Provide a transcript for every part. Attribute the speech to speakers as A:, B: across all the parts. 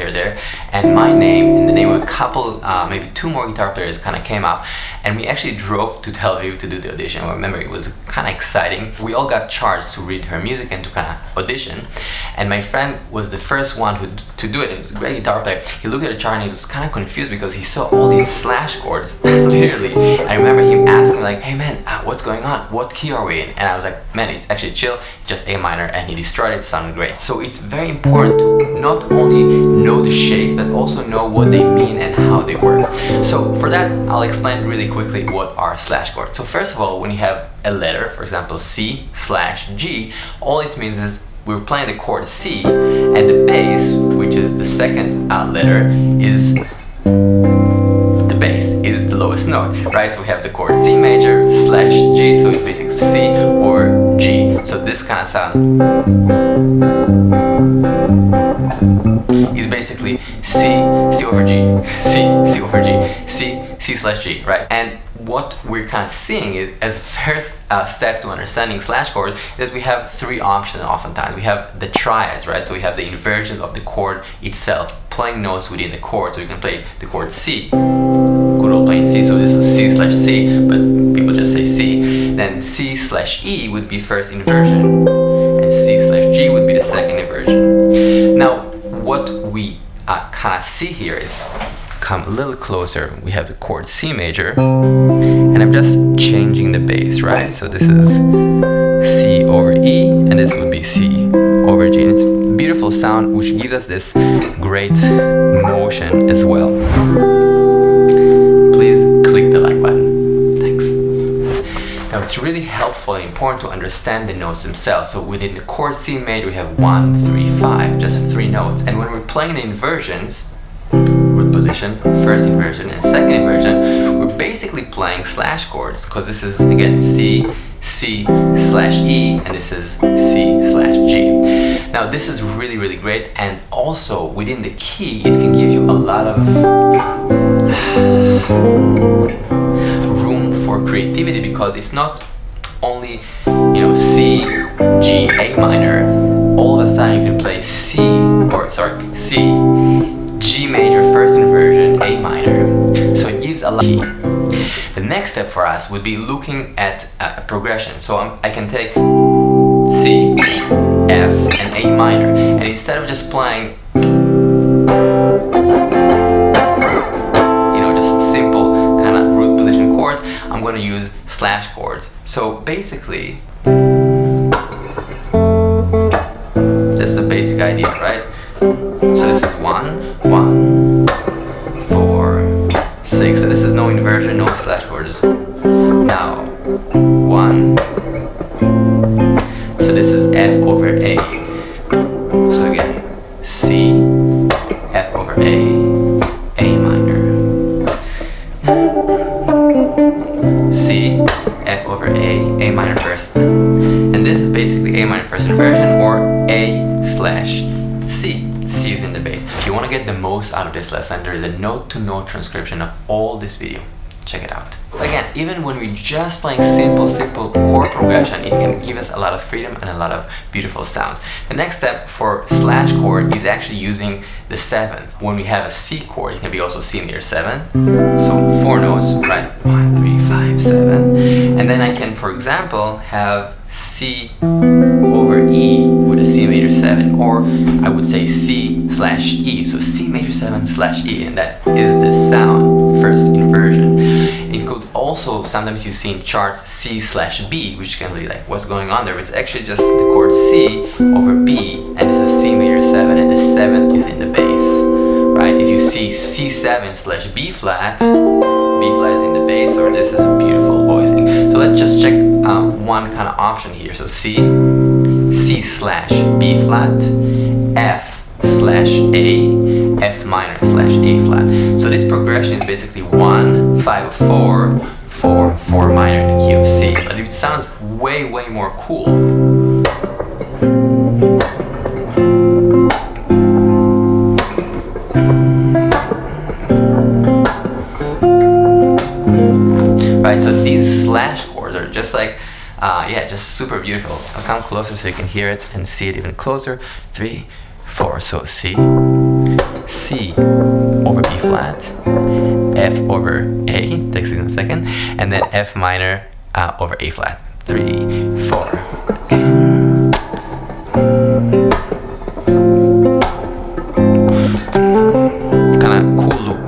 A: player there, and my name and the name of a couple, maybe 2 more guitar players kind of came up, and we actually drove to Tel Aviv to do the audition. I remember it was kind of exciting. We all got charged to read her music and to kind of audition, and my friend was the first one to do it. He was a great guitar player. He looked at the chart and he was kind of confused because he saw all these slash chords, literally. I remember him asking like, hey man, what's going on? What key are we in? And I was like, man, it's actually chill, it's just A minor, and he destroyed it. It sounded great. So it's very important to not only know the shapes, but also know what they mean and how they work. So for that, I'll explain really quickly what are slash chords. So first of all, when you have a letter, for example, C/G, all it means is we're playing the chord C, and the bass, which is the second letter, is the bass, is the lowest note, right? So we have the chord C major /G, so it's basically C or G. So this kind of sound is basically C over G, C over G, C/G, right? And what we're kind of seeing is, as a first step to understanding slash chords, that we have 3 options oftentimes. We have the triads, right? So we have the inversion of the chord itself, playing notes within the chord. So you can play the chord C, good old plain C, so this is C/C, but people just say C. Then C/E would be first inversion, and C/G would be the second inversion. Now, what we kind of see here is, come a little closer, we have the chord C major, and I'm just changing the bass, right? So this is C over E, and this would be C over G. And it's a beautiful sound, which gives us this great motion as well. Please click the like button. Thanks. Now it's really helpful and important to understand the notes themselves. So within the chord C major, we have 1, 3, 5, just 3 notes. And when we're playing the inversions, root position, first inversion and second inversion, we're basically playing slash chords, because this is again C, C/E, and this is C/G. Now this is really, really great, and also within the key, it can give you a lot of room for creativity, because it's not only, you know, C, G, A minor. All of a sudden you can play C, G major first inversion, A minor. So it gives a lot of key. The next step for us would be looking at a progression. So I can take C, F, and A minor, and instead of just playing, you know, just simple kind of root position chords, I'm going to use slash chords. So basically, that's the basic idea, right? So this is 1, 1, 4, 6. So this is no inversion, no slash chords. Now 1. So this is F over A. So again, C, F over A, A minor. C, F over A minor first. And this is basically A minor first inversion, or A/C. C is in the bass. If you want to get the most out of this lesson, there is a note-to-note transcription of all this video. Check it out. Again, even when we're just playing simple chord progression, it can give us a lot of freedom and a lot of beautiful sounds. The next step for slash chord is actually using the 7th. When we have a C chord, it can be also C major 7. So 4 notes, right? 1, 3, 5, 7. And then I can, for example, have C over E with a C major 7, or I would say C/E. So C major 7/E, and that is the sound, first inversion. It could also, sometimes you see in charts C/B, which can be like, what's going on there? It's actually just the chord C over B, and this is C major 7, and the 7 is in the bass, right? If you see C7/B flat, B flat is in the bass, or this is a beautiful voicing. So let's just check one kind of option here. So C/B flat, F/A, F minor/A flat. So this progression is basically 1, 5, 4, 4, 4 minor in the key of C, but it sounds way more cool. Right, so these slash chords are just like, just super beautiful. I'll come closer so you can hear it and see it even closer. 3, 4, so C, C over B flat, F over A, takes a second, and then F minor over A flat. 3, 4. Kind of cool loop.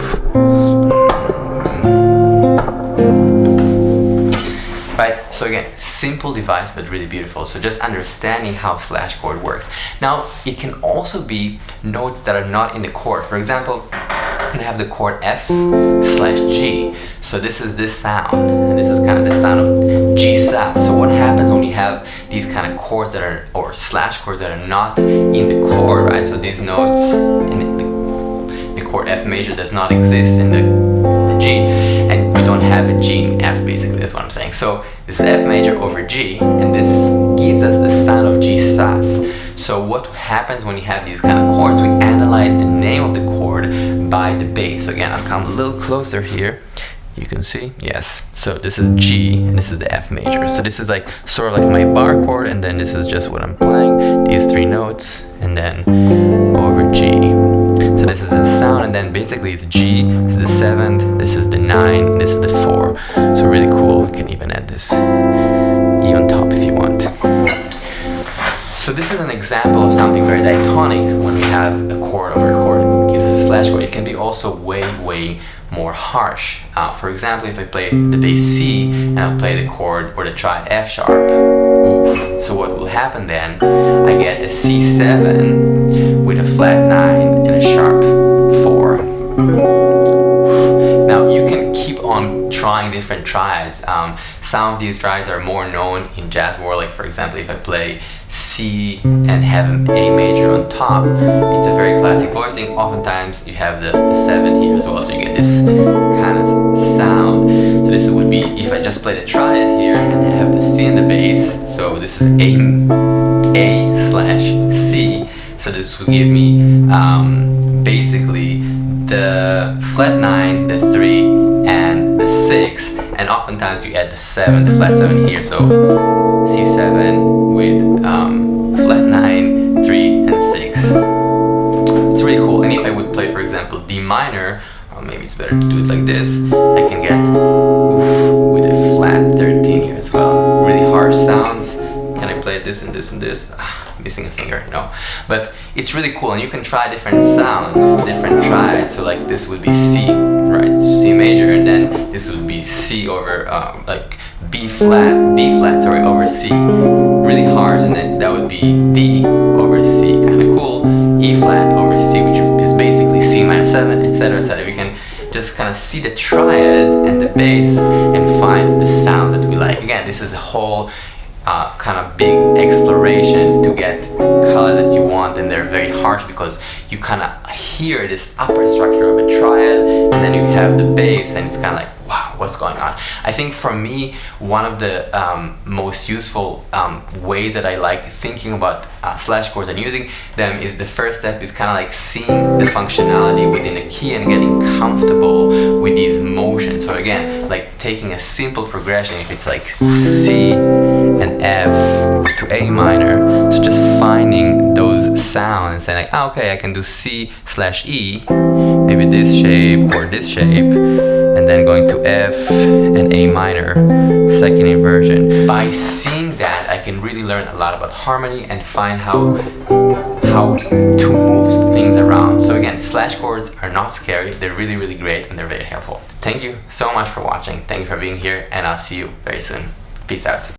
A: Right, so again, simple device but really beautiful. So just understanding how slash chord works. Now it can also be notes that are not in the chord. For example, you can have the chord F slash G. So this is this sound, and this is kind of the sound of G sus. So what happens when you have these kind of chords that are, or slash chords that are not in the chord, right? So these notes in the chord F major does not exist in the G, and we don't have a G in F, basically, that's what I'm saying. So this is F major over G, and this gives us the sound of G sus. So what happens when you have these kind of chords, we analyze the name of the chord by the bass. So again, I'll come a little closer here. You can see, yes. So this is G, and this is the F major. So this is like sort of like my bar chord, and then this is just what I'm playing, these 3 notes, and then over G. So this is the sound, and then basically it's G, this is the 7th, this is the 9, and this is the 4. So really cool. You can even add this E on top if you want. So this is an example of something very diatonic when we have a chord over a chord. It gives us a slash chord. It can be also way more harsh. For example, if I play the bass C and I'll play the chord or the triad F sharp, oof. So what will happen then? I get a C7 with a flat 9 and a sharp 4. Now you can keep on trying different triads. Some of these triads are more known in jazz world. Like for example, if I play C and have an A major on top, it's a very classic voicing. Oftentimes you have the 7 here as well, so you get this kind of sound. So this would be if I just play the triad here and I have the C in the bass. So this is A slash C. So this will give me basically the flat 9, the 3, and the 6, and oftentimes you add the 7, the flat 7 here. So C7 with flat 9, 3, and 6. It's really cool. And if I would play, for example, D minor, or maybe it's better to do it like this, I can get oof, with a flat 13 here as well. Really harsh sounds. Can I play this and this and this? Missing a finger, no. But it's really cool, and you can try different sounds, different triads. So like this would be C, right? C major, and then this would be C over like D flat, sorry, over C. Really hard, and then that would be D over C, kind of cool. E flat over C, which is basically C minor 7, etc., etc. We can just kind of see the triad and the bass and find the sound that we like. Again, this is a whole kind of big exploration to get colors that you want, and they're very harsh because you kind of hear this upper structure of a triad, and then you have the bass, and it's kind of like, wow, what's going on? I think for me, one of the most useful ways that I like thinking about slash chords and using them is the first step is kind of like seeing the functionality within a key and getting comfortable with these motions. So again, like taking a simple progression, if it's like C and F to A minor, so just finding those sounds and saying like, okay, I can do C slash E, maybe this shape or this shape, and then going to F and A minor, second inversion. By seeing that, I can really learn a lot about harmony and find how to move things around. So again, slash chords are not scary, they're really great, and they're very helpful. Thank you so much for watching, thank you for being here, and I'll see you very soon. Peace out.